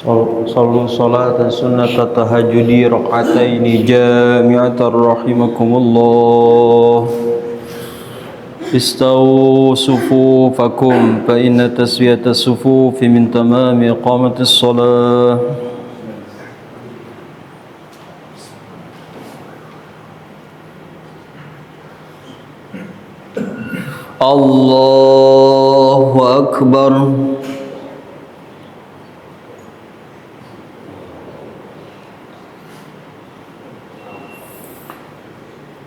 صلوا صلاة سنة التهجد ركعتين جامعة رحمكم الله. استووا صفوفكم فإن تسوية الصفوف من تمام إقامة الصلاة. الله أكبر.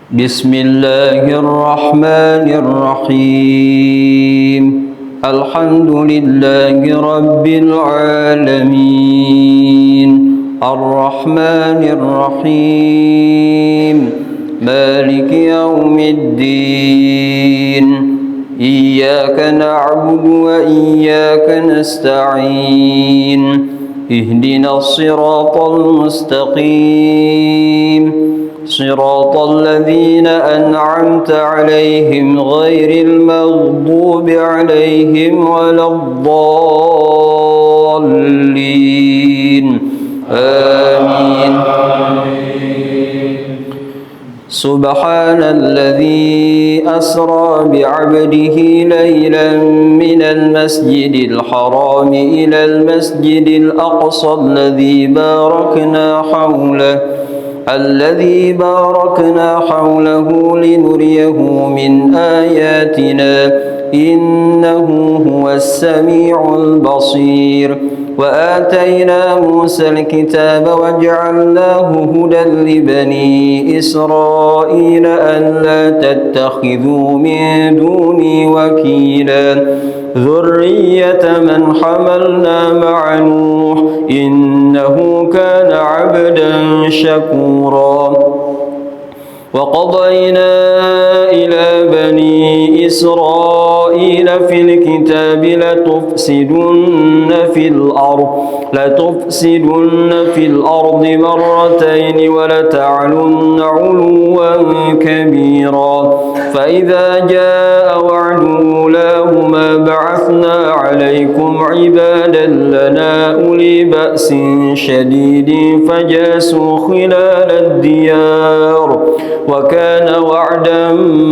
بسم الله الرحمن الرحيم. الحمد لله رب العالمين الرحمن الرحيم مالك يوم الدين إياك نعبد وإياك نستعين اهدنا الصراط المستقيم صراط الذين أنعمت عليهم غير المغضوب عليهم ولا الضالين آمين. سبحان الذي أسرى بعبده ليلا من المسجد الحرام إلى المسجد الأقصى الذي باركنا حوله لنريه من آياتنا إنه هو السميع البصير. وآتينا موسى الكتاب وجعلناه هدى لبني إسرائيل ألا تتخذوا من دوني وكيلا ذرية من حملنا مع نوح إنه كان عبدا شكورا. وقضينا إلى بني إسرائيل في الكتاب لتفسدن في الأرض مرتين ولتعلن علوا كبيرا. فإذا جاء وعد أولاهما بعثنا عليكم عبادا لنا أولي بأس شديد فجاسوا خلال الديار وكان وعدا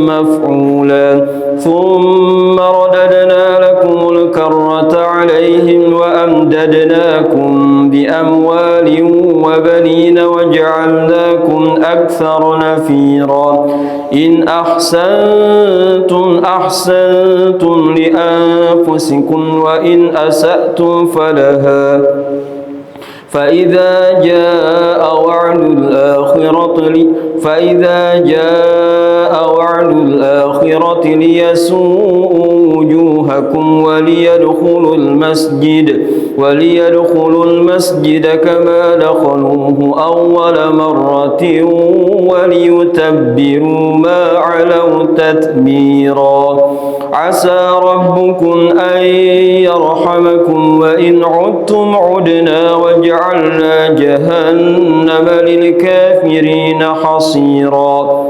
مفعولا. ثم رددنا لكم الكرة عليهم وأمددناكم بأموال وبنين وجعلناكم أكثر نفيرا. إن أحسنتم لأنفسكم وإن أسأتم فلها. فإذا جاء وعد الآخرة ليسوءوا وجوهكم وليدخلوا المسجد كما دخلوه أول مرة وليتبروا ما علوا تتبيرا. عسى ربكم أن يرحمكم وإن عدتم عدنا وجعلنا جهنم للكافرين حصيرا.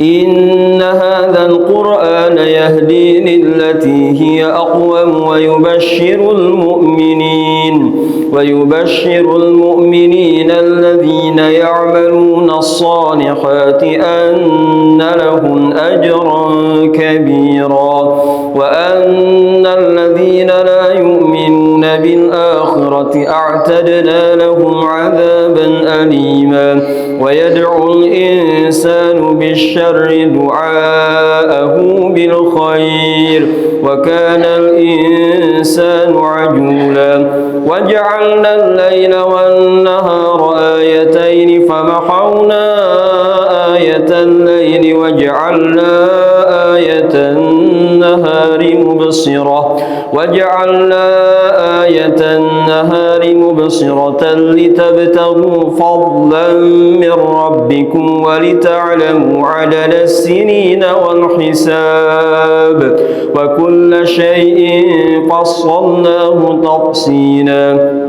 إن هذا القرآن يهدي للتي هي أقوم ويبشر المؤمنين الذين يعملون الصالحات أن لهم أجرا كبيرا وأن الذين لا يؤمنون بالآخرة أعتدنا لهم عذابا أليما. ويدعو الإنسان بالشر دعاءه بالخير وكان الإنسان عجولا. وجعلنا الليل والنهار آيتين فمحونا آية الليل وجعلنا آية النهار مبصرة لتبتغوا فضلا من ربكم ولتعلموا عدد السنين والحساب وكل شيء فصلناه تفصيلا.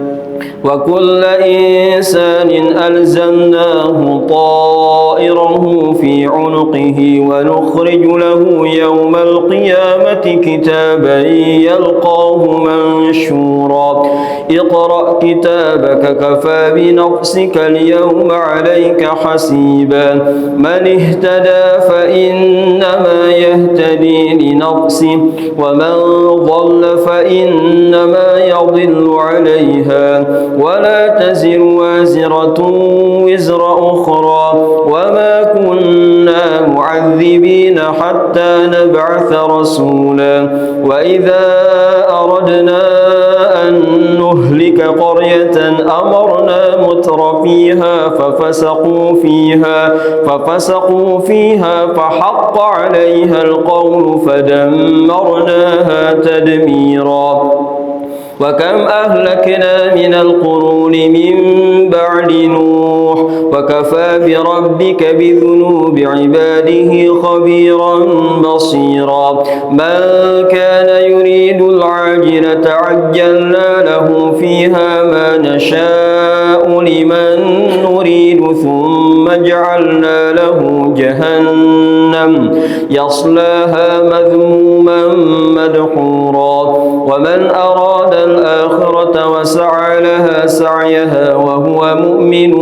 وكل إنسان ألزمناه طائره في عنقه ونخرج له يوم القيامة كتابا يلقاه منشورا اقرأ كتابك كفى بنفسك اليوم عليك حسيبا من اهتدى فإنما يهتدي لنفسه ومن ضل فإنما يضل عليها ولا تزر وازرة وزر أخرى وما كنا معذبين حتى نبعث رسولا وإذا أردنا أن نهلك قرية أمرنا متر فيها ففسقوا فيها فحق عليها القول فدمرناها تدميرا وكم أهلكنا من القرون من بعد نوح وكفى بربك بذنوب عباده خبيرا بصيرا من كان يريد العاجلة عجلنا له فيها ما نشاء لمن نريد ثم جعلنا له جهنم يصلاها مذموما مدحورا ومن أراد الآخرة وسعى لها سعيها وهو مؤمن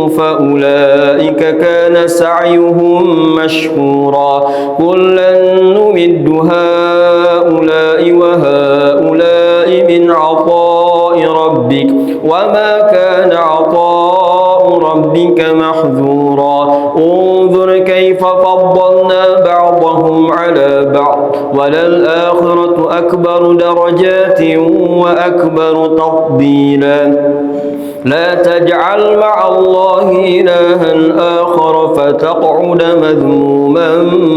فأولئك كان سعيهم مشكورا كلا نمد هؤلاء وهؤلاء من عطاء ربك وما كان عطاء ربك محذورا انظر كيف فضلنا بعضهم على بعض وللآخرة أكبر درجات وأكبر تفضيلا لا تجعل مع الله إلها آخر فتقعد مذموما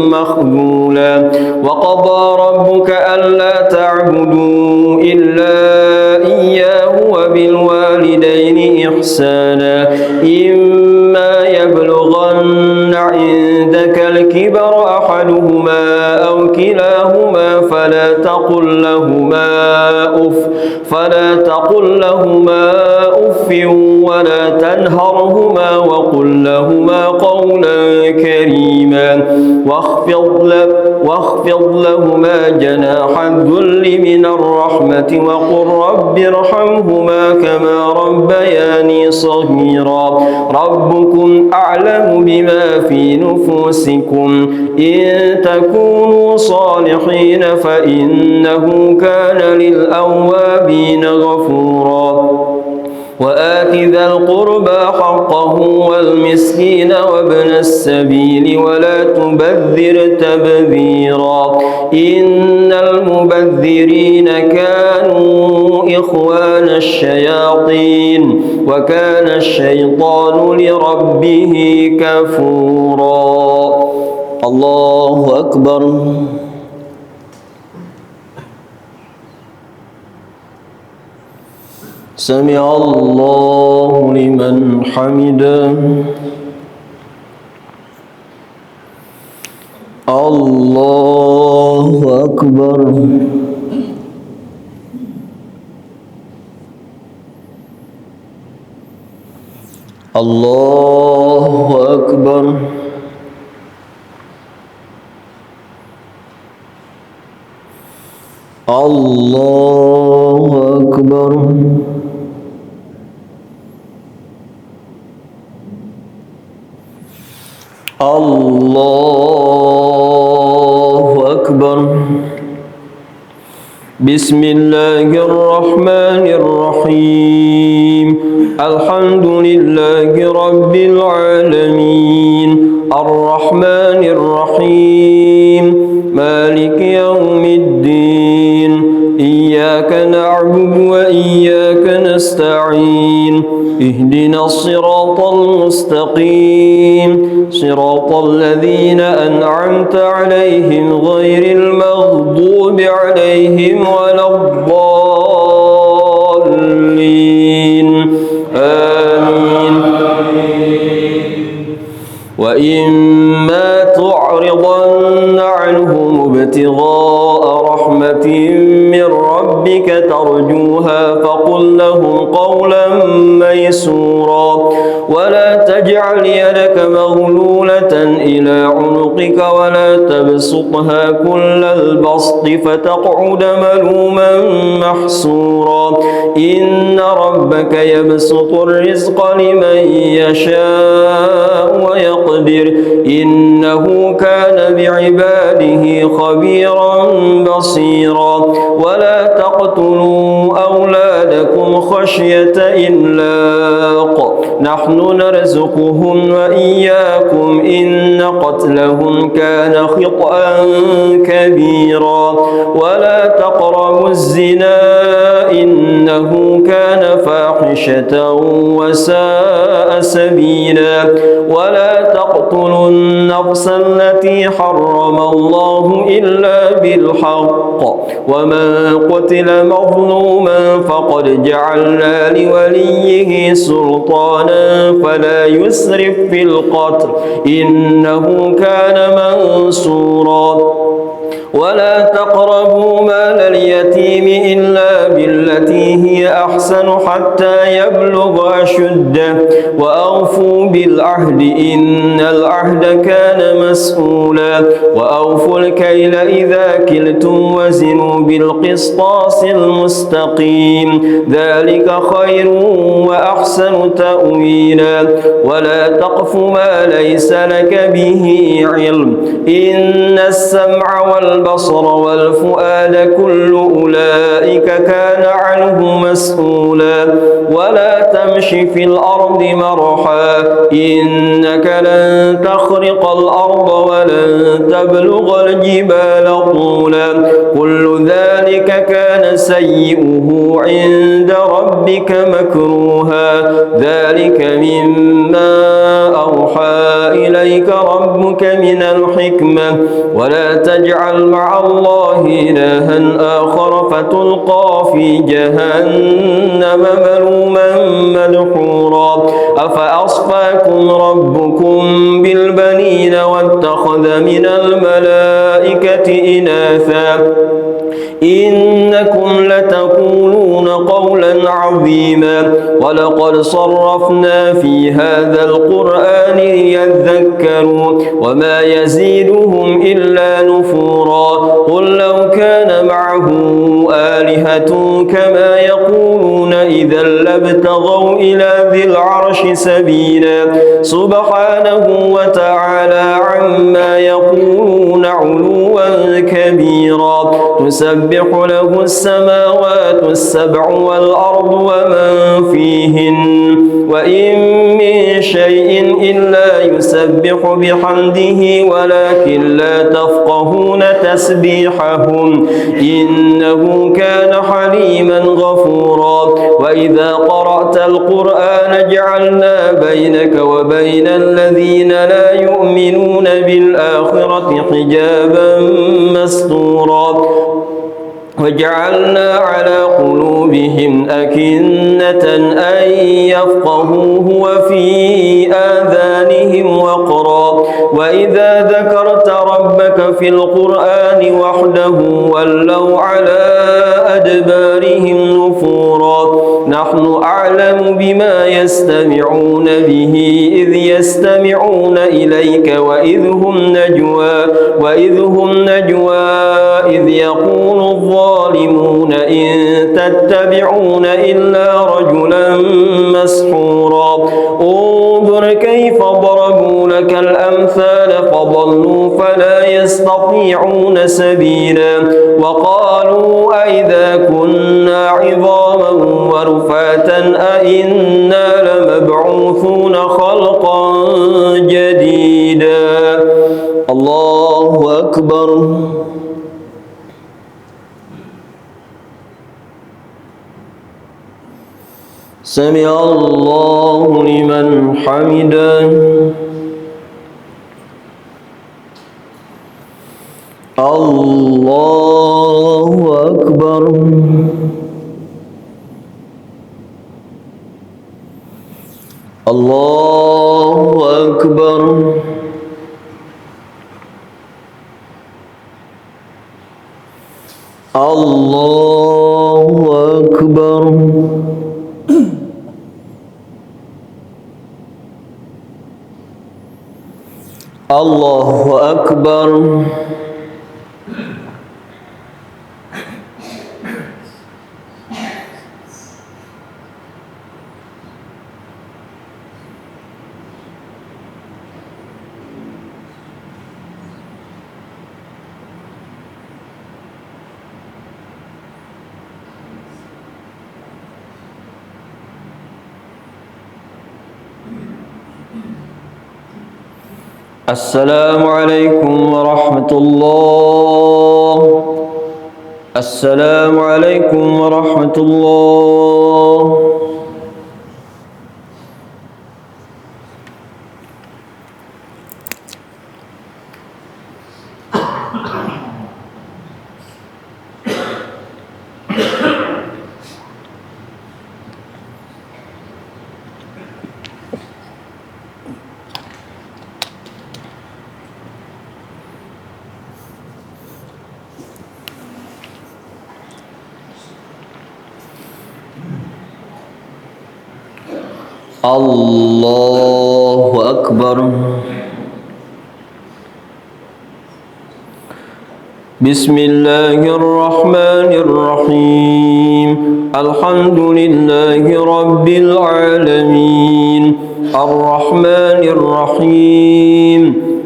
مخذولا وقضى ربك ألا تعبدوا إلا إياه وبالوالدين إحسانا إما يبلغن عندك الكبر أحدهما أو كلاهما فلا تقل لهما أف ولا تنهرهما وقل لهما قولا كريما واخفض لهما جناح الذل من الرحمة وقل رب ارحمهما كما ربياني صغيرا ربكم أعلم بما في نفوسكم إن تكونوا صالحين فإنه كان للأوابين غفورا وآت ذا القربى حقه والمسكين وابن السبيل ولا تبذر تبذيرا إن المبذرين كانوا إخوان الشياطين وكان الشيطان لربه كفورا الله أكبر سمع الله لمن حمده الله أكبر الله أكبر الله أكبر الله أكبر بسم الله الرحمن الرحيم الحمد لله رب العالمين الرحمن الرحيم مالك يوم الدين إياك نعبد وإياك نستعين اهدنا الصراط المستقيم صراط الذين أنعمت عليهم غير المغضوب عليهم ولا الضالين آمين وإما تعرضن عنهم ابتغاء رحمة من ربك ترجوها فقل لهم قولا ميسورا ولا تجعل يدك مغلولة إلى عنقك ولا تبسطها كل البسط فتقعد ملوما محسورا إن ربك يبسط الرزق لمن يشاء ويقدر إنه كان بعباده خبيرا بصيرا ولا تقتلوا أولادكم خشية إملاق نحن نرزقهم وإياكم إن قتلهم كان خطأ كبيرا ولا تقربوا الزنا إنه كان فاحشة وساء سبيلا ولا تقتلوا النفس التي حرم الله إلا بالحق ومن قتل مظلوما فقد جعلنا لوليه سلطانا فلا يسرف في القتل إنه كان منصورا ولا تقربوا مال اليتيم إلا بالتي هي أحسن حتى يبلغ أشده وأوفوا بالعهد إن العهد كان مسؤولا وأوفوا الكيل إذا كلتم وزنوا بالقسطاس المستقيم ذلك خير وأحسن تأويلا ولا تقف ما ليس لك به علم إن السمع والبصر والفؤاد كل أولئك كان عنه مسؤولا ولا تمش في الأرض مرحا إنك لن تخرق الأرض ولن تبلغ الجبال طولا كل ذلك كان سيئه عند ربك مكروها ذلك مما أوحى إليك ربك من الحكمة ولا تجعل مع الله إلها آخر فتلقى في جهنم ملوما مدحورا أفأصفاكم ربكم بالبنين واتخذ من الملائكة إناثا إنكم لتقولون قولا عظيما ولقد صرفنا في هذا القرآن ليذكروا وما يزيدهم إلا نفورا قل لو كان معه آلهة كما يقولون إذا لابتغوا إلى ذي العرش سبيلا سبحانه وتعالى عما يقولون علوا كبيرا تسبح له السماوات السبع والأرض ومن فيهن وإن من شيء إلا يسبح بحمده ولكن لا تفقهون تسبيحهم إنه كان حليما غفورا وإذا قرأت القرآن جعلنا بينك وبين الذين لا يؤمنون بالآخرة حجابا مستورا وجعلنا على قلوبهم أكنة أن يفقهوه وفي آذانهم وقرا وإذا ذكرت ربك في القرآن وحده ولوا على أدبارهم نفورا نحن أعلم بما يستمعون به إذ يستمعون إليك وإذ هم نجوى إذ يقول الظالمون إن تتبعون إلا رجلا مسحورا انظر كيف ضربوا لك الأمثال فضلوا فلا يستطيعون سبيلا وقالوا أئذا كنا عظاما ورفاتا أئنا لمبعوثون خلقا جديدا الله أكبر سمع الله لمن حمده الله أكبر الله أكبر الله أكبر الله أكبر. السلام عليكم ورحمة الله. السلام عليكم ورحمة الله. الله أكبر. بسم الله الرحمن الرحيم. الحمد لله رب العالمين الرحمن الرحيم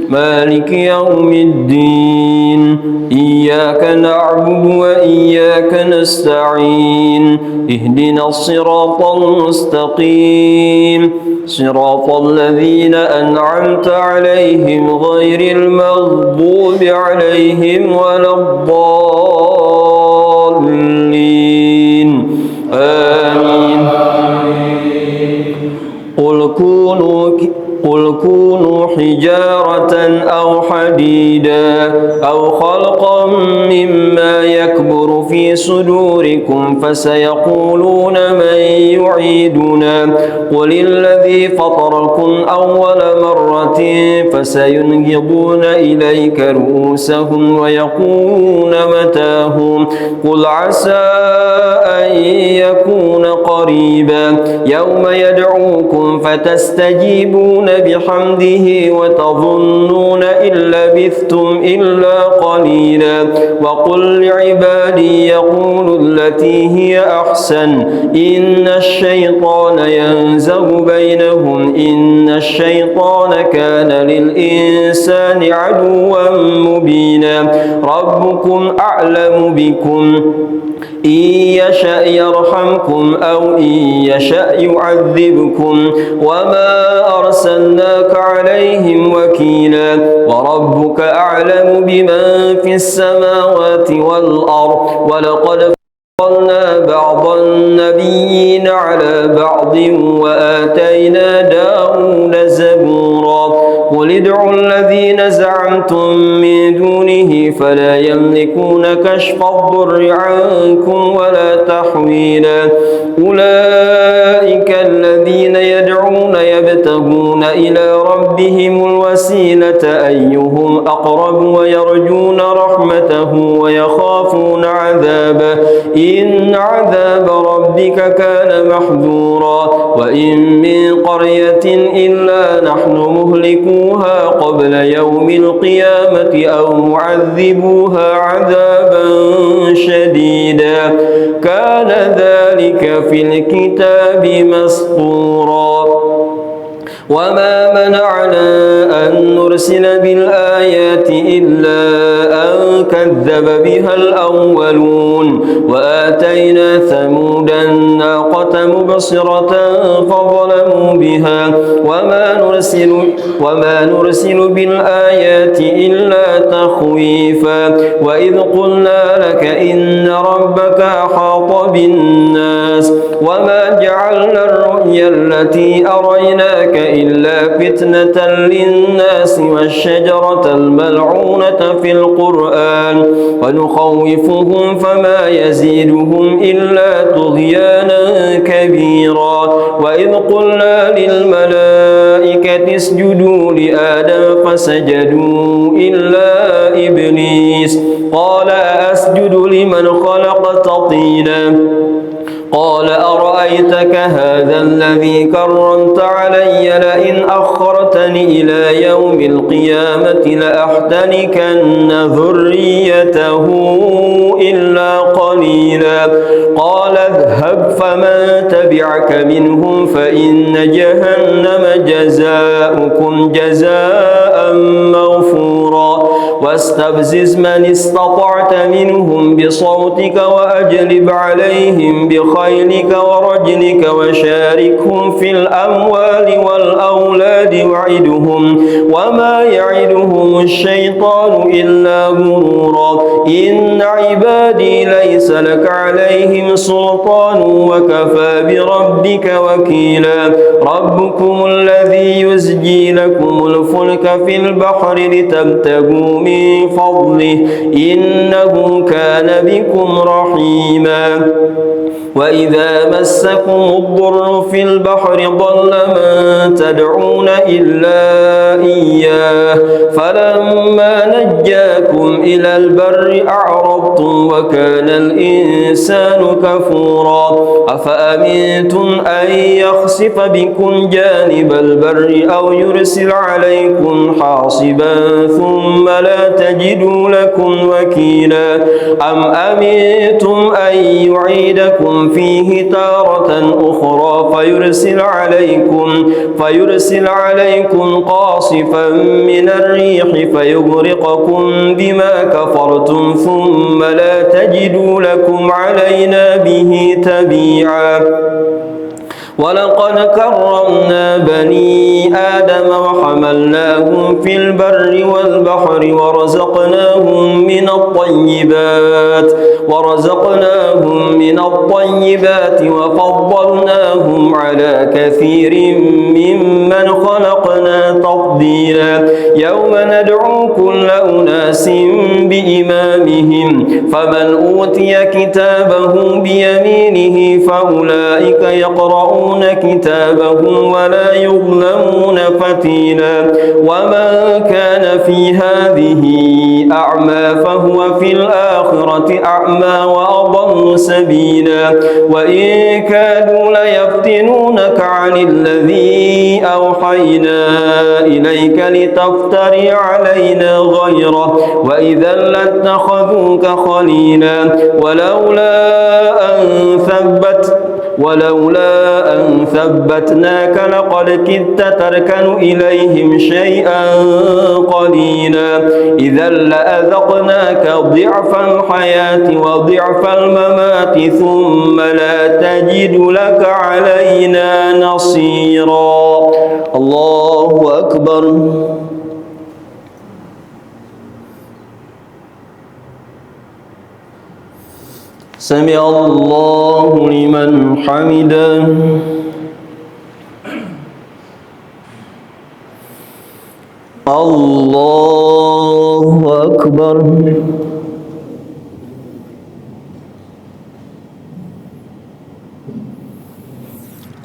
مالك يوم الدين إياك نعبد وإياك نستعين اهدنا الصراط المستقيم صراط الذين أنعمت عليهم غير المغضوب عليهم ولا الضالين آمين. قل كونوا حجارة أو حديدا أو خلقا مما يكبر في صدوركم فسيقولون من يعيدنا قل الذي فطركم أول مرة فسينغضون إليك رؤوسهم ويقولون متاهم قل عسى أن يكون قريبا يوم يدعوكم فتستجيبون بحمده وتظنون إن لبثتم إلا قليلا وقل لعبادي يقولوا التي هي أحسن إن الشيطان ينزغ بينهم إن الشيطان كان للإنسان عدوا مبينا ربكم أعلم بكم إن يشأ يرحمكم أو إن يشأ يعذبكم وما أرسلناك عليهم وكيلا وربك أعلم بمن في السماوات والأرض ولقد فضلنا بعض النبيين على بعض وآتينا داود زبورا قل ادعوا الذين زعمتم من دونه فلا يملكون كشف الضر عنكم ولا تحويلا أولئك الذين يدعون يبتغون إلى ربهم الوسيلة أيهم أقرب ويرجون رحمته ويخافون عذابه إن عذاب ربك كان محذورا وإن من قرية إلا نحن مهلكوها قبل يوم القيامة أو معذبوها عذابا شديدا كان ذلك في الكتاب مسطورا وما منعنا أن نرسل بالآيات إلا أن كذب بها الأولون وآتينا ثمود الناقة مبصرة فظلموا بها وما نرسل بالآيات إلا تخويفا وإذ قلنا لك إن ربك أحاط بالناس وما جعلنا الرؤيا التي أريناك إلا فتنة للناس والشجرة الملعونة في القرآن ونخوفهم فما يزيدهم إلا طغيانا كبيرا وإذ قلنا للملائكة اسجدوا لآدم فسجدوا إلا إبليس قال أسجد لمن خلقت طينا قال أرأيتك هذا الذي كرمت علي لئن أخرتني إلى يوم القيامة لأحتنكن ذريته إلا قليلا قال اذهب فمن تبعك منهم فإن جهنم جزاؤكم جزاء موفورا واستفزز من استطعت منهم بصوتك وأجلب عليهم بخيلك ورجلك وشاركهم في الأموال والأولاد وعدهم وما يعدهم الشيطان إلا غرورا إن عبادي ليس لك عليهم سلطان وكفى بربك وكيلا ربكم الذي يزجي لكم الفلك في البحر لتبتغوا من فضله إنه كان بكم رحيما وإذا مسكم الضر في البحر ضل من تدعون إلا إياه فلما نجاكم إلى البر أعرضتم وكان الإنسان كفورا أفأمنتم أن يخسف بكم جانب البر أو يرسل عليكم حاصبا ثم لا تجدوا لكم وكيلا أم أمنتم أن يعيدكم فيه تارة أخرى فيرسل عليكم قاصفا من الريح فيغرقكم بما كفرتم ثم لا تجدوا لكم علينا به تبيعا ولقد كرمنا بني آدم وحملناهم في البر والبحر ورزقناهم من الطيبات وفضلناهم على كثير ممن خلقنا تفضيلا يوم ندعو كل أناس بإمامهم فمن أوتي كتابه بيمينه فأولئك يقرؤون كتابهم ولا يظلمون فتيلا ومن كان في هذه أعمى فهو في الآخرة أعمى وأضل سبيلا وإن كادوا ليفتنونك عن الذي أوحينا إليك لتفتري علينا غيره وإذا لاتخذوك خليلا ولولا أن ثبتناك لقد كدت تركن إليهم شيئا قليلا إذا لأذقناك ضعف الحياة وضعف الممات ثم لا تجد لك علينا نصيرا الله أكبر سمع الله لمن حمده الله أكبر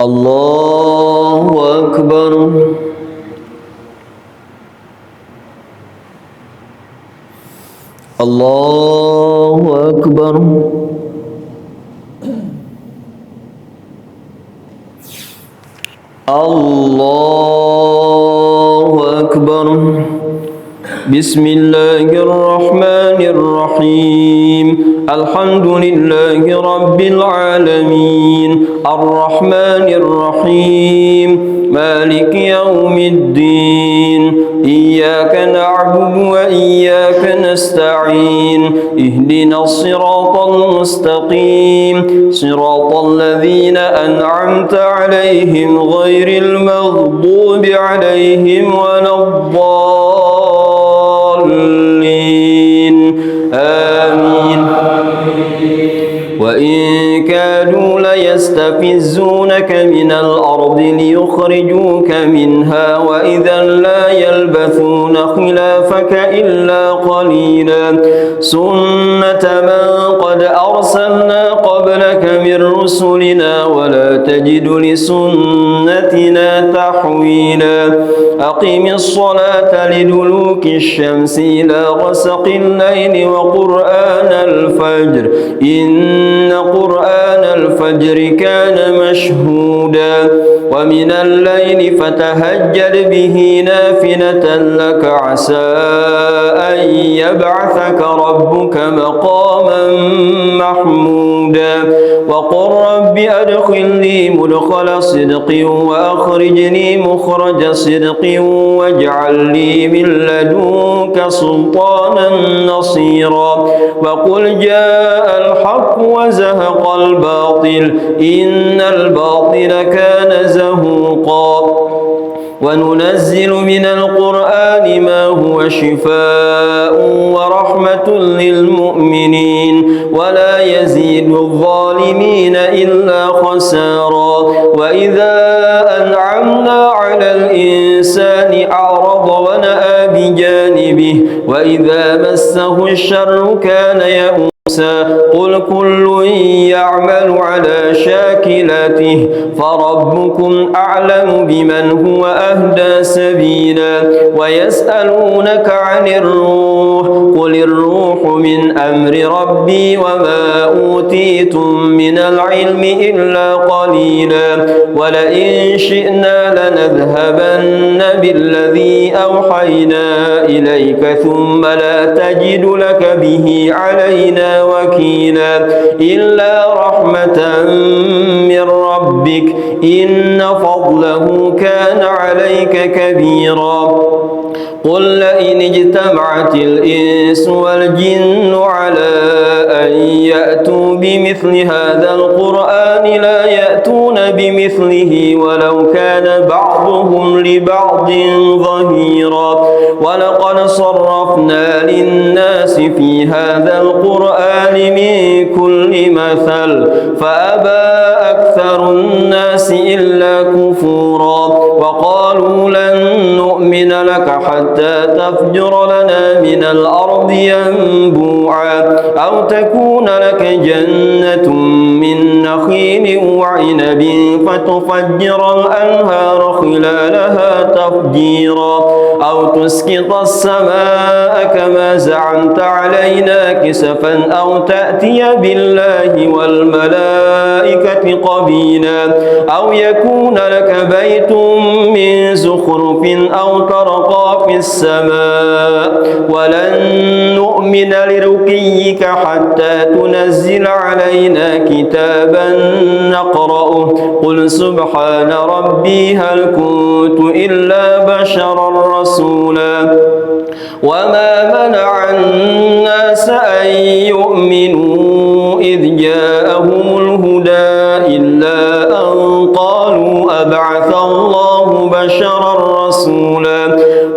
الله أكبر الله أكبر الله أكبر بسم الله الرحمن الرحيم الحمد لله رب العالمين الرحمن الرحيم مالك يوم الدين إياك نعبد وإياك نستعين اهدنا الصراط المستقيم صراط الذين أنعمت عليهم غير المغضوب عليهم ولا الضالين آمين وإن كادوا ليستفزونك من الأرض ليخرجوك منها وإذا لا يلبثون خلافك إلا قليلا سنة من قد أرسل أرسلنا قبلك من رسلنا ولا تجد لسنتنا تحويلا أقم الصلاة لدلوك الشمس إلى غسق الليل وقرآن الفجر إن قرآن الفجر كان مشهودا ومن الليل فتهجد به نافلة لك عسى أن يبعثك ربك مقاما محمودا وقل رب أدخلني مدخل صدق وأخرجني مخرج صدق واجعل لي من لدنك سلطانا نصيرا وقل جاء الحق وزهق الباطل إن الباطل كان زهوقا وننزل من القرآن ما هو شفاء ورحمة للمؤمنين ولا يزيد الظالمين إلا خسارا وإذا أنعمنا على الإنسان أعرض ونأى بجانبه وإذا مسه الشر كان يئوسا قل كل يعمل على شاكلته فربكم أعلم بمن هو أهدى سبيلا ويسألونك عن الروح قل الروح من أمر ربي وما أوتيتم من العلم إلا قليلا ولئن شئنا لنذهبن بالذي أوحينا إليك ثم لا تجد لك به علينا وكيلا إلا رحمة من ربك إن فضله كان عليك كبيرا قل لئن اجتمعت الإنس والجن على أن يأتوا بمثل هذا القرآن لا يأتون بمثله ولو كان بعضهم لبعض ظهيرا ولقد صرفنا للناس في هذا القرآن من كل مثل فأبى أكثر الناس إلا كفورا وقالوا لن نؤمن لك حتى تفجر لنا من الأرض ينبوعا أو تكون لك جنة من نخيل وعنب فتفجر الأنهار خلالها تفجيرا أو تسقط السماء كما زعمت علينا كسفا أو تأتي بالله والملائكة قبيلا أو يكون لك بيت من زخرف أو ترقى في السماء ولن نؤمن لرقيك حتى تنزل علينا كتابا نقرأه قل سبحان ربي هل كنت إلا بشرا رسولا وما منع الناس أن يؤمنوا إذ جاءهم الهدى إلا أن قالوا أبعث الله بشرا رسولا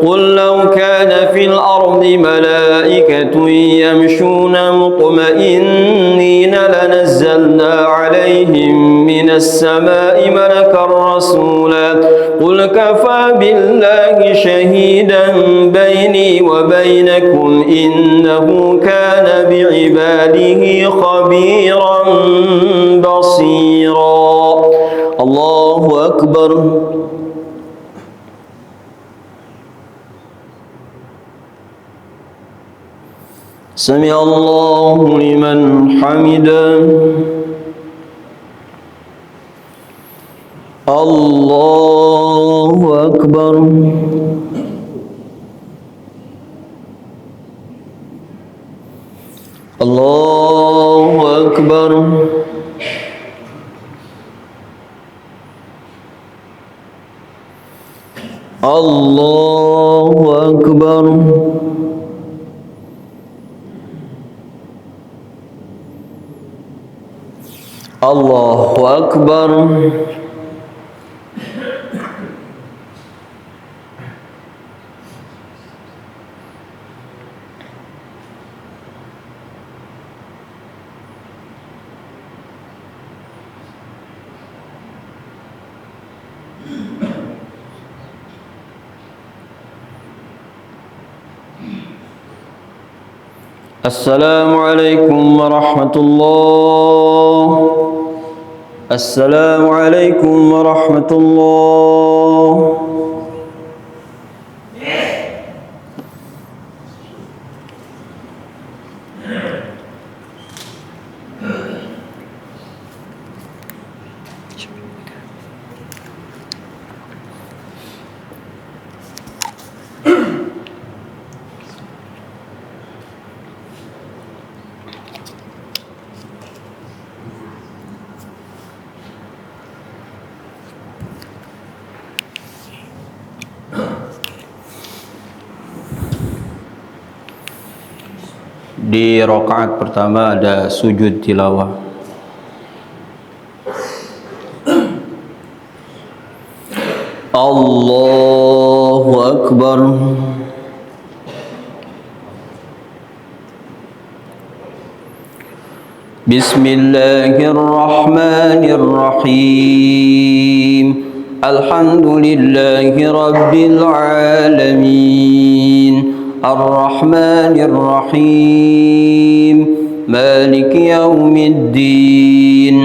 قل لو كان في الأرض ملائكة يمشون مطمئنين لنزلنا عليهم من السماء ملكا رسولا قل كفى بالله شهيدا بيني وبينكم إنه كان بعباده خبيرا بصيرا الله أكبر سمع الله لمن حمده الله أكبر الله أكبر الله أكبر الله أكبر السلام عليكم ورحمة الله. السلام عليكم ورحمة الله. Di rakaat pertama ada sujud tilawah. Allahu Akbar. Bismillahirrahmanirrahim. Alhamdulillahi Rabbil Alamin. الرحمن الرحيم مالك يوم الدين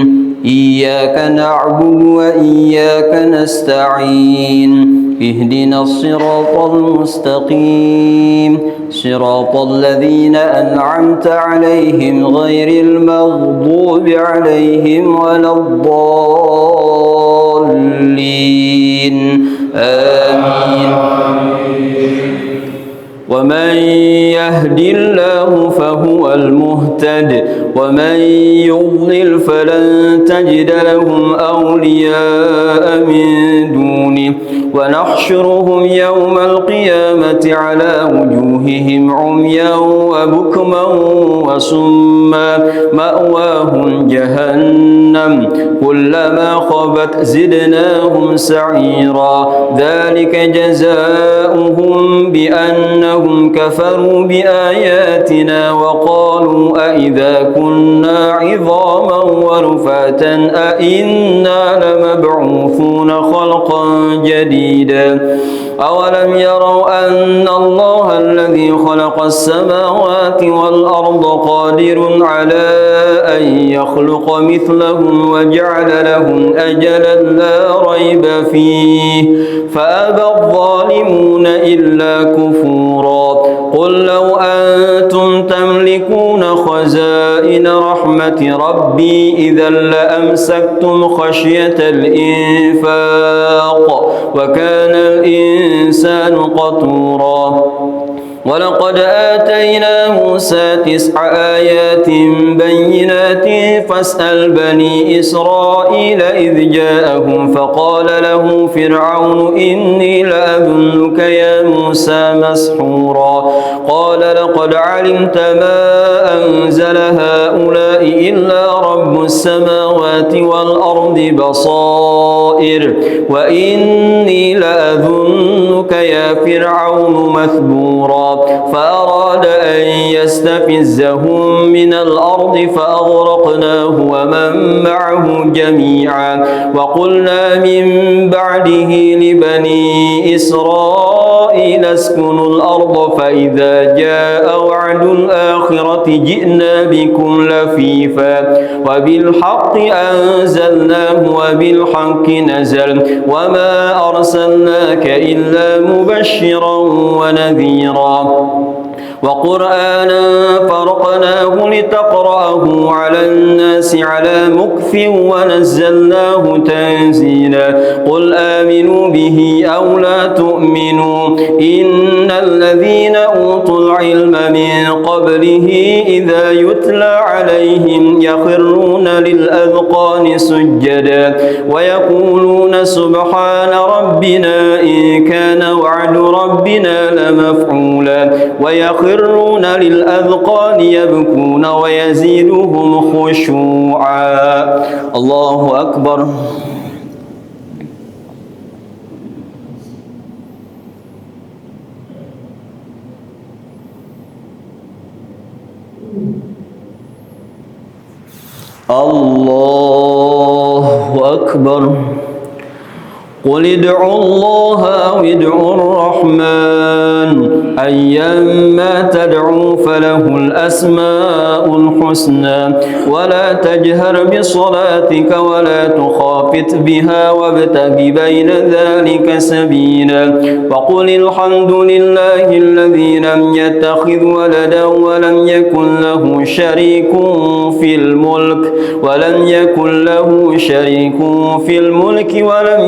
إياك نعبد وإياك نستعين اهدنا الصراط المستقيم صراط الذين أنعمت عليهم غير المغضوب عليهم ولا الضالين آمين. ومن يهد الله فهو المهتد ومن يضلل فلن تجد لهم أولياء من دونه ونحشرهم يوم القيامة على وجوههم عميا وبكما وصما مأواهم جهنم كلما خبت زدناهم سعيرا ذلك جزاؤهم بأنهم كفروا بآياتنا وقالوا أئذا كنا عظاما ورفاتا أئنا لمبعوثون خلقا جديدا أولم يروا أن الله الذي خلق السماوات والأرض قادر على أن يخلق مثلهم وجعل لهم أجلا لا ريب فيه فأبى الظالمون إلا كفورا قل لو أنتم تملكون خزائن رحمة ربي إذا لأمسكتم خشية الإنفاق وكان الإنسان قتورا ولقد آتينا موسى 9 آيات بينات فاسأل بني إسرائيل إذ جاءهم فقال له فرعون إني لأظنك يا موسى مسحورا قال لقد علمت ما أنزل هؤلاء إلا رب السماوات والأرض بصائر وإني لأظنك يا فرعون مثبورا فأراد أن يستفزهم من الأرض فأغرقناه ومن معه جميعا وقلنا من بعده لبني إسرائيل اسكنوا الأرض فإذا جاء وعد الآخرة جئنا بكم لفيفا وبالحق أنزلناه وبالحق نزل وما أرسلناك إلا مبشرا ونذيرا وقرآنا فرقناه لتقرأه على الناس على مكث ونزلناه تنزيلا قل آمنوا به أو لا تؤمنوا إن الذين أوتوا العلم من قبله إذا يتلى عليهم يخرون للأذقان سجدا ويقولون سبحان ربنا إن كان وعد ربنا لمفعولا ويخرون للأذقان يبكون ويزيدهم خشوعا الله أكبر الله أكبر قل ادعوا الله أو ادعوا الرحمن أيما تدعوا فله الأسماء الحسنى ولا تجهر بصلاتك ولا تخافت بها وابتغ بين ذلك سبيلا وقل الحمد لله الذي لم يتخذ ولدا ولم يكن له شريك في الملك ولم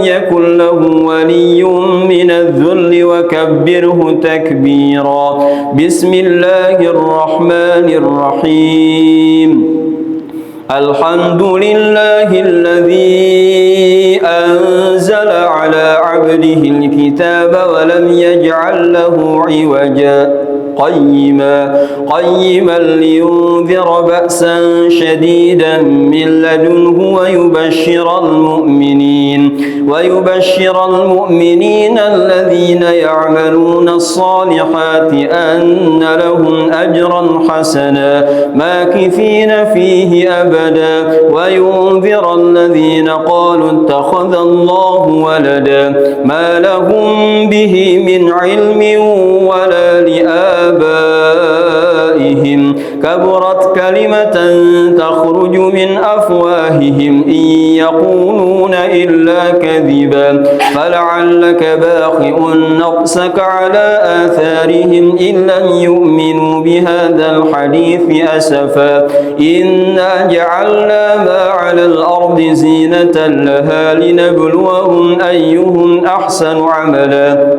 يكن له ولي من الذل وكبره تكبيرا بسم الله الرحمن الرحيم الحمد لله الذي أنزل على عبده الكتاب ولم يجعل له عوجا قيما لينذر بأسا شديدا من لدنه ويبشر المؤمنين الذين يعملون الصالحات أن لهم أجرا حسنا ماكثين فيه أبدا وينذر الذين قالوا اتخذ الله ولدا ما لهم به من علم ولا لآبائهم كبرت كلمة تخرج من أفواههم إن يقولون إلا كذبا فلعلك باخئ نفسك على آثارهم إن لم يؤمنوا بهذا الحديث أسفا إنا جعلنا ما على الأرض زينة لها لنبلوهم أيهم أحسن عملا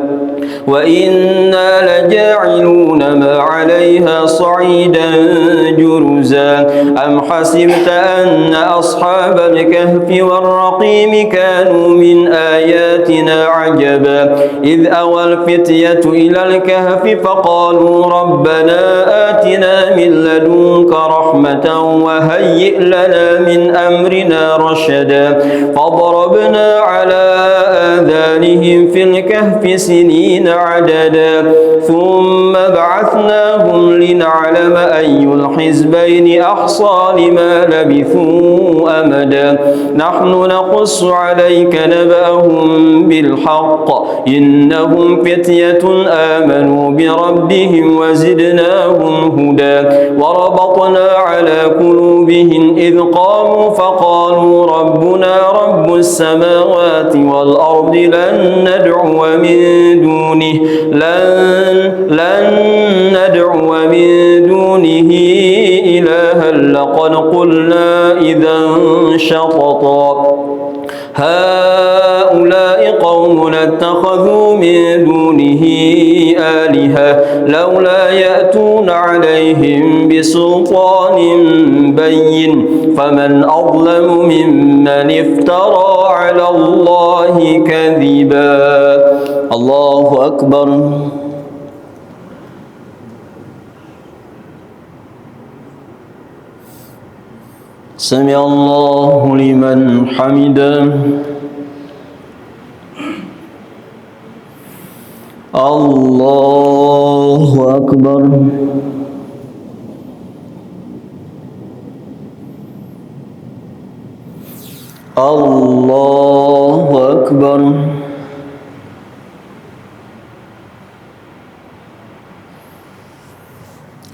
وإنا لجاعلون ما عليها صعيدا جرزا أم حسبت أن أصحاب الكهف والرقيم كانوا من آياتنا عجبا إذ أوى الفتية إلى الكهف فقالوا ربنا آتنا من لدنك رحمة وهيئ لنا من أمرنا رشدا فضربنا على آذانهم في الكهف سنين عددا ثم بعثناهم لنعلم أي الحزبين أحصى لما لبثوا أمدا نحن نقص عليك نبأهم بالحق إنهم فتية آمنوا بربهم وزدناهم هدى وربطنا على قلوبهم إذ قاموا فقالوا ربنا رب السماوات والأرض لن ندعو من دونه إلها لقد قلنا إذا شططا هؤلاء قوم اتخذوا من دونه آلهة لولا يأتون عليهم بسلطان بين فمن أظلم ممن افترى على الله كذبا الله أكبر سمع الله لمن حمده الله أكبر الله أكبر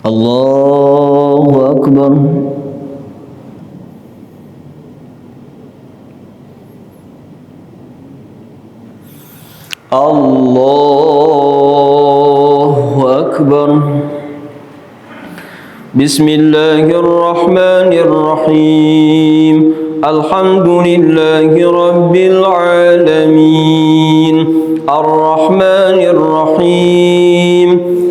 الله أكبر الله أكبر بسم الله الرحمن الرحيم الحمد لله رب العالمين الرحمن الرحيم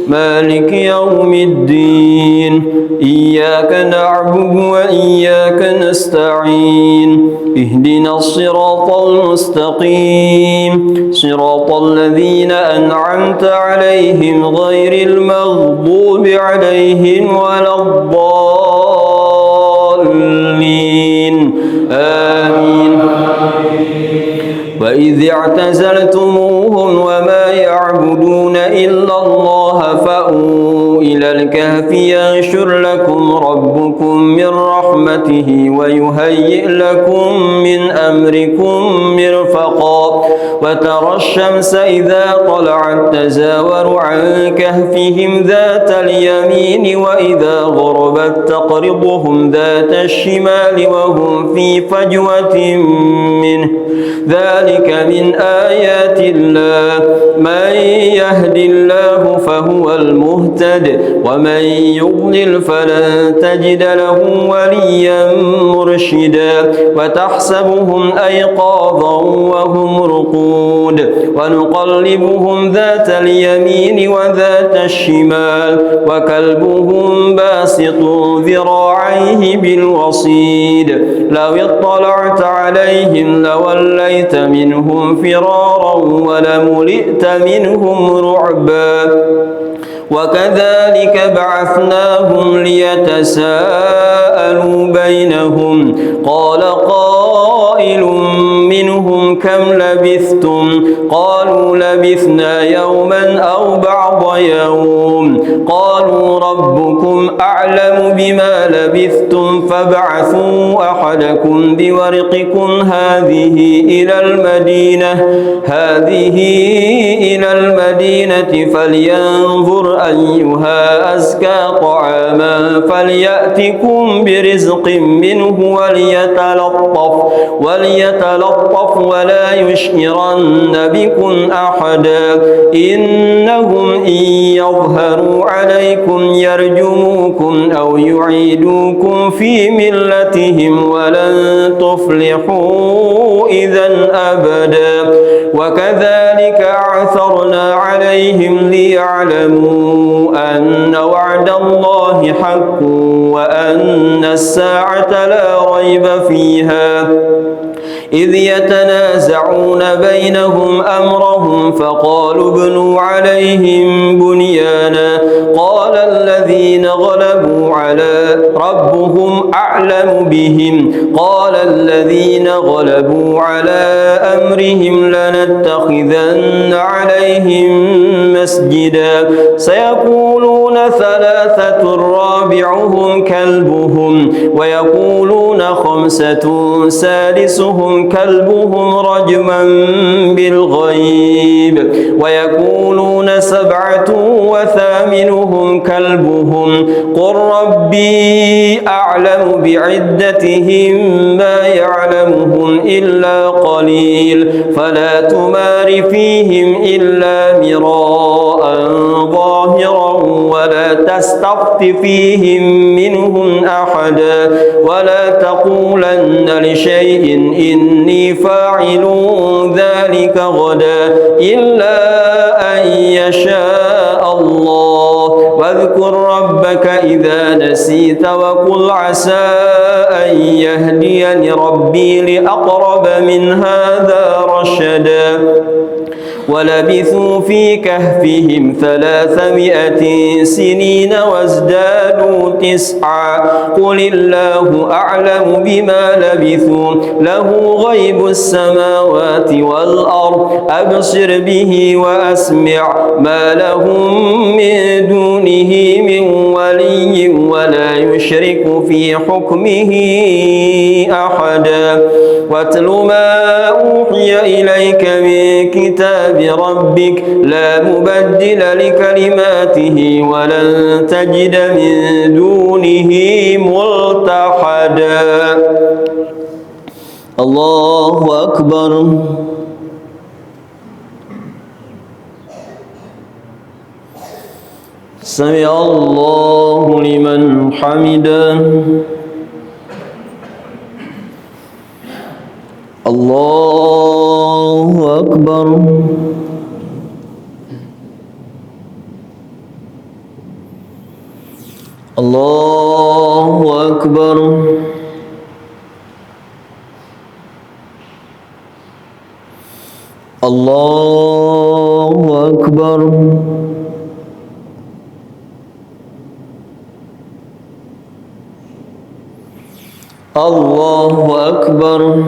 مالك يوم الدين إياك نعبد وإياك نستعين اهدنا الصراط المستقيم صراط الذين أنعمت عليهم غير المغضوب عليهم ولا الضالين آمين وإذ اعتزلتموهم وما يعبدون إلا الله فأووا إلى الكهف ينشر لكم ربكم من رحمته ويهيئ لكم من أمركم مرفقا وترى الشمس إذا طلعت تزاور عن كهفهم ذات اليمين وإذا غربت تقرضهم ذات الشمال وهم في فجوة منه ذلك من آيات الله من يهد الله فهو المهتد ومن يضلل فلن تجد له وليا مرشدا وتحسبهم أيقاظا وهم رقود ونقلبهم ذات اليمين وذات الشمال وكلبهم باسط ذراعيه بالوصيد لو اطلعت عليهم لوليت منهم فرارا ولملئت منهم رعبا وكذلك بعثناهم ليتساءلوا بينهم قال قائل منهم كم لبثتم قالوا لبثنا يوما أو بعض يوم قالوا ربكم أعلم بما لبثتم فابعثوا أحدكم بورقكم هذه إلى المدينة فلينظر أيها أزكى طعاما فليأتكم برزق منه وليتلطف ولا يشعرن بكم أحدا إنهم إن يظهروا عليكم يرجموكم أو يعيدوكم في ملتهم ولن تفلحوا إذا أبدا وكذلك أعثرنا عليهم ليعلموا أن وعد الله حق وأن الساعة لا ريب فيها إذ يتنازعون بينهم أمرهم فقالوا ابنوا عليهم بنيانا قال الذين غلبوا على ربهم أعلم بهم قال الذين غلبوا على أمرهم لنتخذن عليهم مسجدا سيقولون ثلاثة رابعهم كلبهم ويقولون خمسة سادسهم كلبهم رجما بالغيب ويقولون سبعة وثامنهم كلبهم قل ربي أعلم بعدتهم ما يعلمهم إلا قليل فلا تمار فيهم إلا مراء ظاهرا ولا تستفت فيهم منهم أحدا ولا تقولن لشيء إني فاعل ذلك غدا إلا أن يشاء الله واذكر ربك إذا نسيت وقل عسى أن يهديني ربي لأقرب من هذا رشدا ولبثوا في كهفهم 300 سنين وازدادوا 9 قل الله أعلم بما لبثوا له غيب السماوات والأرض أبصر به وأسمع ما لهم من دونه من ولي ولا يشرك في حكمه أحدا واتل ما أوحي إليك من كتاب ربك لا مبدل لكلماته ولن تجد من دونه ملتحدا الله أكبر سمع الله لمن حمده الله أكبر الله أكبر الله أكبر الله أكبر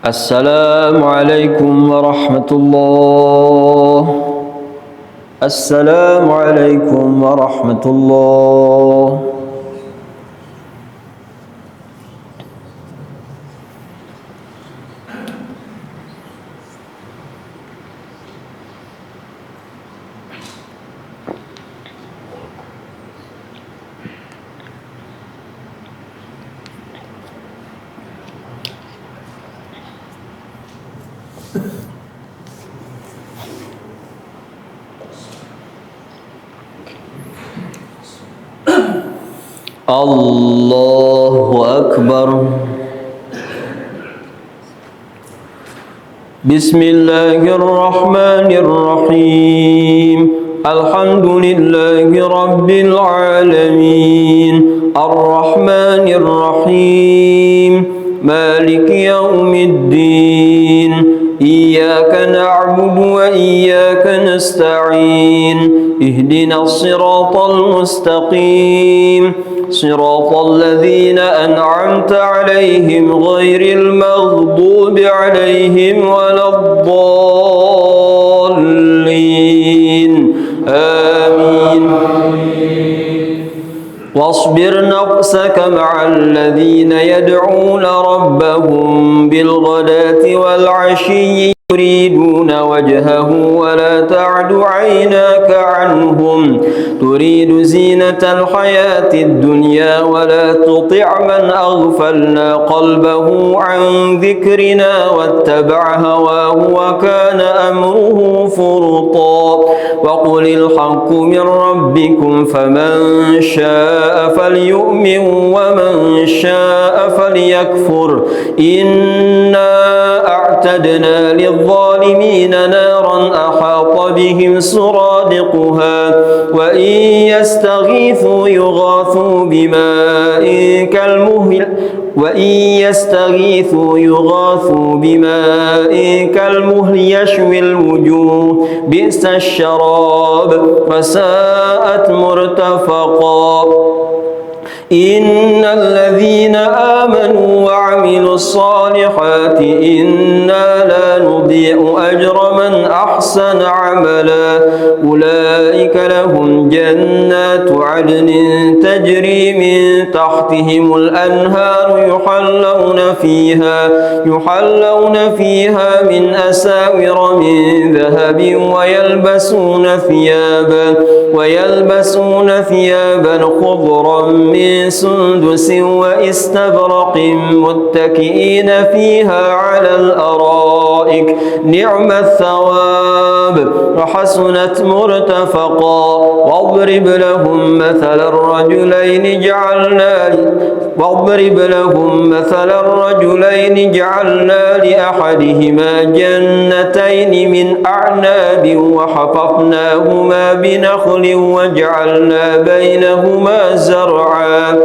السلام عليكم ورحمة الله. السلام عليكم ورحمة الله. الله أكبر. بسم الله الرحمن الرحيم. الحمد لله رب العالمين الرحمن الرحيم مالك يوم الدين إياك نعبد وإياك نستعين اهدنا الصراط المستقيم صراط الذين أنعمت عليهم غير المغضوب عليهم ولا الضالين آمين. واصبر نفسك مع الذين يدعون ربهم بالغداة والعشي يريدون وجهه ولا تعد عيناك عنهم تريد زينة الحياة الدنيا ولا تطع من أغفلنا قلبه عن ذكرنا واتبع هواه وكان أمره فرطا وقل الحق من ربكم فمن شاء فليؤمن ومن شاء فليكفر إنا أعتدنا للظالمين نارا أحاط بهم سرادقها وإن يستغيثوا يغاثوا بماء كالمهل يشوي الوجوه بئس الشراب وساءت مرتفقا إن الذين آمنوا وعملوا الصالحات إنا لا نضيع أجر من أحسن عملا أولئك لهم جنات عدن تجري من تحتهم الأنهار يحلون فيها من أساور من ذهب ويلبسون ثيابا خضرا من سندس واستبرق متكئين فيها على الأرائك نعم الثواب وحسنت مرتفقا واضرب لهم مثل الرجلين جعلنا لأحدهما جنتين من أعناب وحففناهما بنخل وجعلنا بينهما زرعا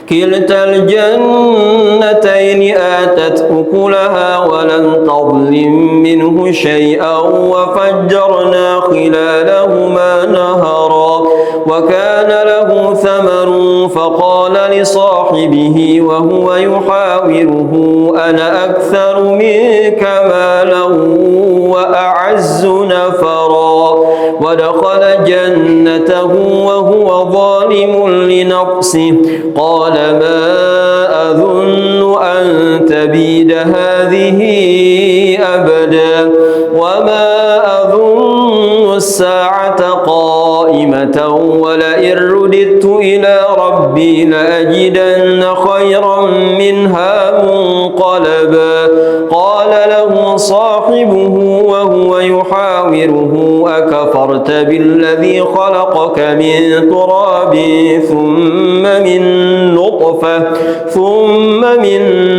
كلتا الجنتين آتت أكلها ولم تظلم منه شيئا وفجرنا خلالهما نهرا وكان له ثمر فقال لصاحبه وهو يحاوره أنا أكثر منك مالا وأعز نفرا ودخل جنته وهو ظالم لنفسه قال ما أظن أن تبيد هذه أبدا وما أظن الساعة قائمة ولئن رددت إلى ربي لأجدن خيرا منها منقلبا قال له صاحبه وهو يحاوره أكفرت بالذي خلقك من تراب ثم من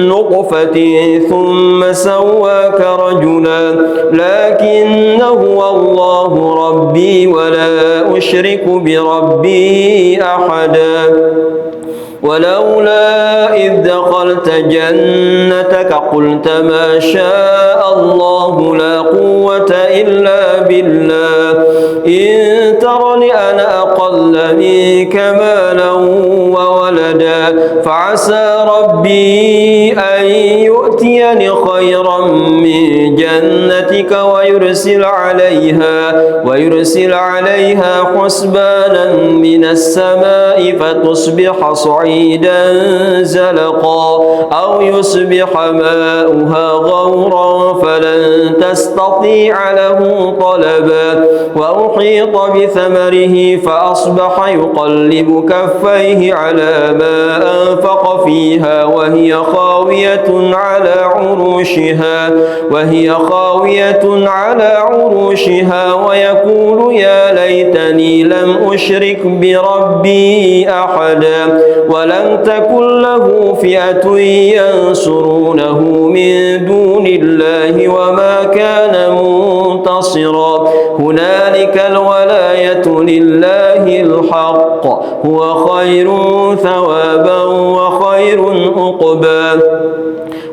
نطفة ثم سواك رجلا لكن هو الله ربي ولا أشرك بربي أحدا ولولا إذ دخلت جنتك قلت ما شاء الله لا قوة إلا بالله إن ترني أنا أقل منك مالا وولدا فعسى ربي أن يؤتيني خيرا من جنتك ويرسل عليها حسبانا من السماء فتصبح صعيدا زلقا أو يصبح ماؤها غورا فلن تستطيع له طلبا وأحيط بثمره فأصبح يقلب كفيه على ما أنفق فيها وهي خاوية على عروشها ويقول يا ليتني لم أشرك بربي أحدا ولم تكن له فئة ينصرونه من دون الله وما كان منتصرا هنالك الولاية لله الحق هو خير ثوابا وخير عقبا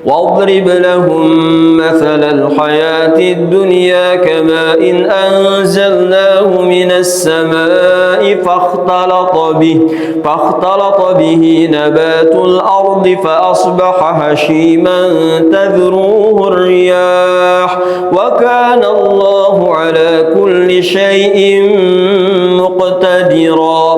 واضرب لهم مثل الحياة الدنيا كماء إن أنزلناه من السماء فاختلط به نبات الأرض فأصبح هشيما تذروه الرياح وكان الله على كل شيء مقتدرا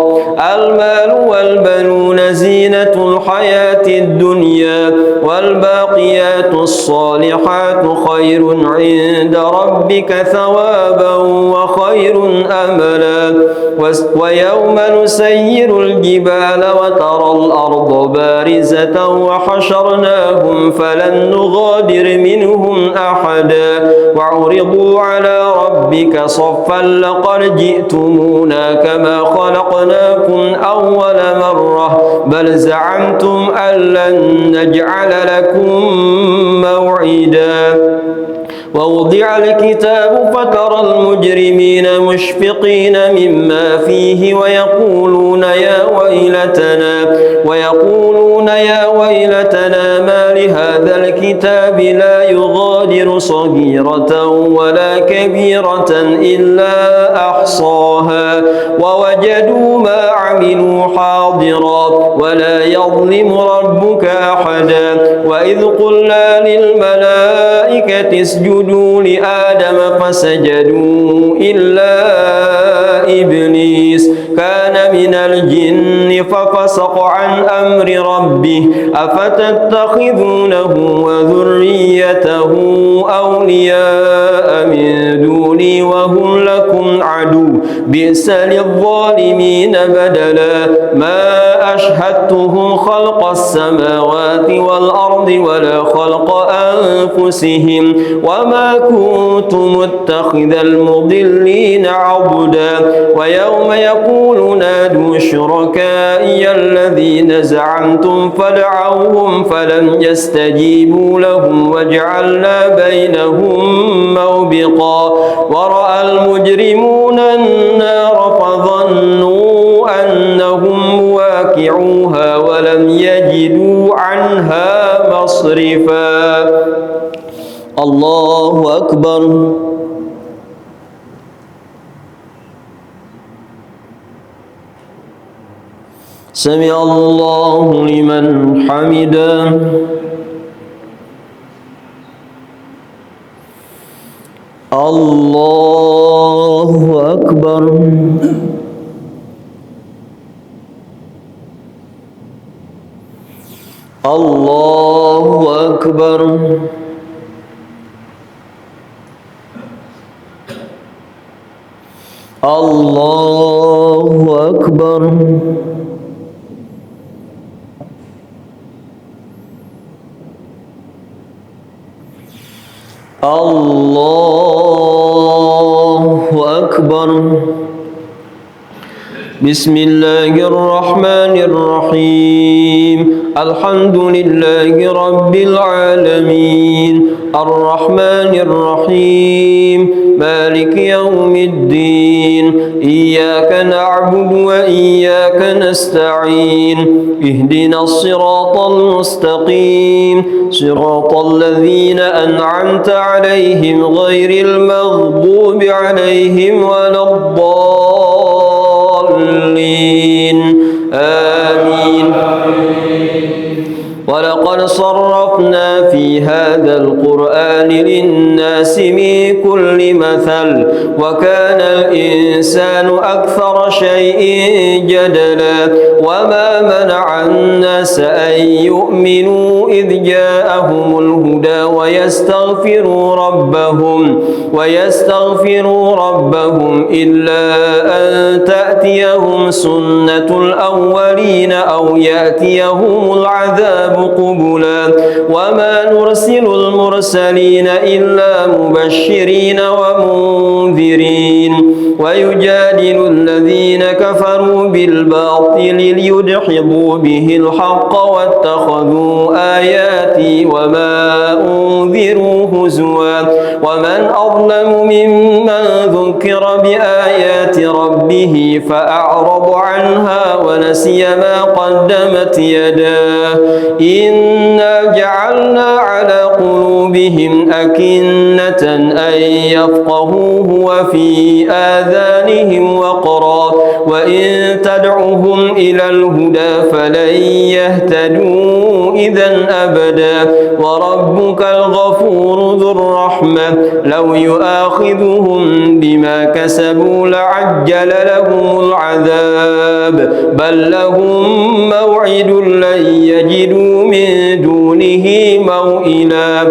المال والبنون زينة الحياة الدنيا والباقيات الصالحات خير عند ربك ثوابا وخير أملا ويوم نسير الجبال وترى الأرض بارزة وحشرناهم فلن نغادر منهم أحدا وعرضوا على ربك صفا لقد جئتمونا كما خلقناكم أول مرة بل زعمتم أن لن نجعل لكم موعدا ووضع الكتاب فترى المجرمين مشفقين مما فيه ويقولون يا ويلتنا ما لهذا الكتاب لا يغادر صغيرة ولا كبيرة إلا أحصاها ووجدوا ما عملوا حاضرا ولا يظلم ربك أحدا وإذ قلنا للملائكة اسجدوا لآدم فسجدوا إلا إبليس كان من الجن ففسق عن أمر ربه أفتتخذونه وذريته أولياء من دوني وهم لكم عدو بئس للظالمين بدلا ما أشهدتهم خلق السماوات والأرض ولا خلق أنفسهم وما كنت متخذ المضلين عضدا ويوم يقول نادوا شركائي الذين زعمتم فدعوهم فلم يستجيبوا لهم وجعلنا بينهم موبقا ورأى المجرمون النار فظنوا أنهم مواقعوها ولم يجدوا عنها مصرفا الله أكبر سمع الله لمن حمده الله أكبر الله أكبر الله أكبر الله أكبر بسم الله الرحمن الرحيم الحمد لله رب العالمين الرحمن الرحيم مالك يوم الدين إياك نعبد وإياك نستعين اهدنا الصراط المستقيم صراط الذين أنعمت عليهم غير المغضوب عليهم ولا الضالين آمين ولقد صرفنا في هذا القرآن للناس من كل مثل وكان الإنسان أكثر شيء جدلا وما منع الناس أن يؤمنوا إذ جاءهم الهدى ويستغفروا ربهم إلا أن تأتيهم سنة الأولين أو يأتيهم العذاب قبلا وما نرسل المرسلين إلا مبشرين ومنذرين ويجادل الذين كفروا بالباطل ليدحضوا به الحق واتخذوا آياتي وما أنذروا هزوا ومن أظلم ممن ذكر بآيات ربه فأعرض عنها ونسي ما قدمت يداه إنا جعلنا على قلوبهم أكنة أن يفقهوه وفي آذانهم وقرا وإن تدعوهم إلى الهدى فلن يهتدوا إذا أبدا وربك الغفور ذو الرحمة لو يؤاخذهم بما كسبوا لعجل لهم العذاب بل لهم موعد لن يجدوا من دونه موئلا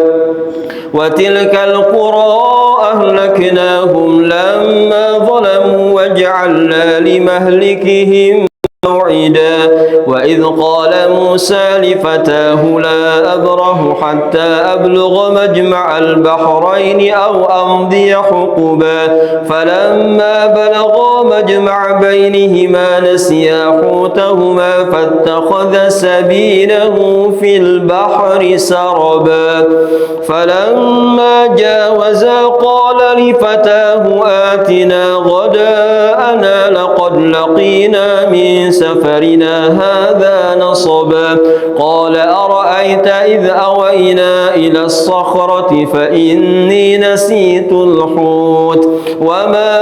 وتلك القرى أهلكناهم لما ظلموا وجعلنا لمهلكهم موعدا وإذ قال موسى لفتاه لا أبرح حتى أبلغ مجمع البحرين أو أمضي حقبا فلما بلغا مجمع بينهما نسيا حوتهما فاتخذ سبيله في البحر سربا فلما جاوزا قال لفتاه آتنا غداءنا لقد لقينا من سفرنا هذا نصبا قال أرأيت إذ أوينا إلى الصخرة فإني نسيت الحوت وما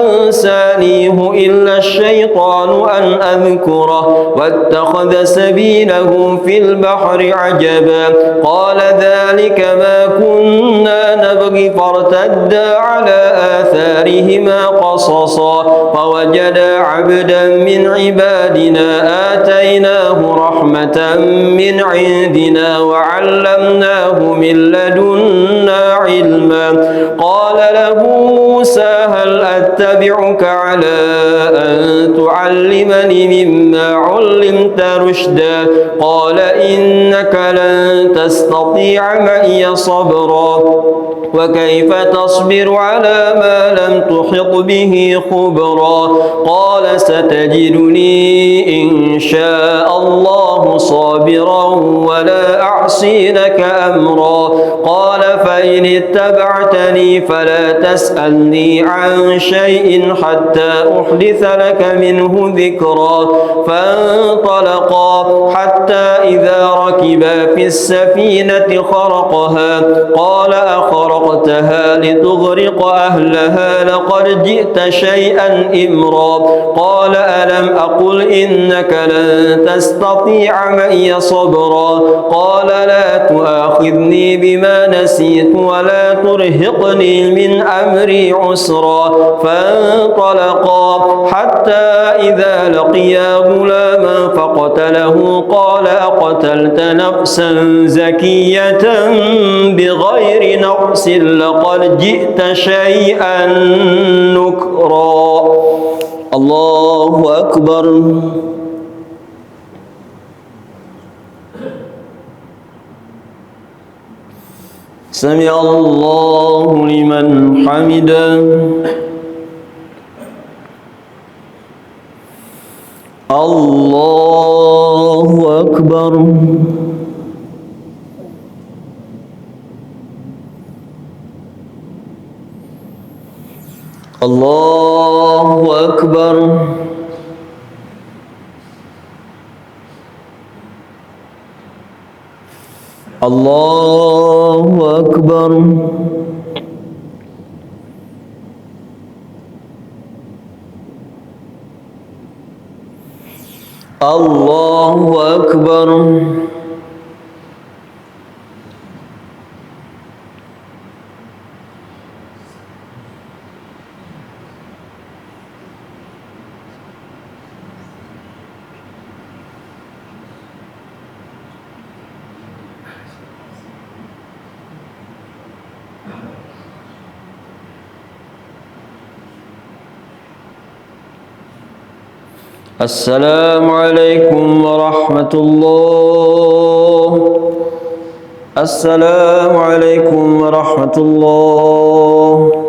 أنسانيه إلا الشيطان أن أذكره واتخذ سبيله في البحر عجبا قال ذلك ما كنا نبغي فارتدا على آثارهما قصصا فوجدا عبدا من عبادنا آتيناه رحمة من عندنا وعلمناه من لدنا علما قال له موسى هل أتبعك على أن تعلمني مما علمت رشدا قال إنك لن تستطيع معي صبرا وكيف تصبر على ما لم تحط به خبرا قال ستجدني إن شاء الله صابرا ولا أعصي لك أمرا قال فإن اتبعتني فلا تسألني عن شيء حتى أحدث لك منه ذكرا فانطلقا حتى إذا ركبا في السفينة خرقها قال أخرقتها لتغرق أهلها لقد جئت شيئا إمرا قال ألم أقل إنك لن تستطيع معي صبرا قال لا تؤاخذني بما نسيت ولا ترهقني من أمري عسرا فانطلقا حتى إذا لقيا غلاما فقتله قال أقتلت نفسا زكية بغير نفس لقد جئت شيئا نكرا الله أكبر سمع الله لمن حمده الله أكبر الله أكبر الله أكبر الله أكبر السلام عليكم ورحمة الله. السلام عليكم ورحمة الله.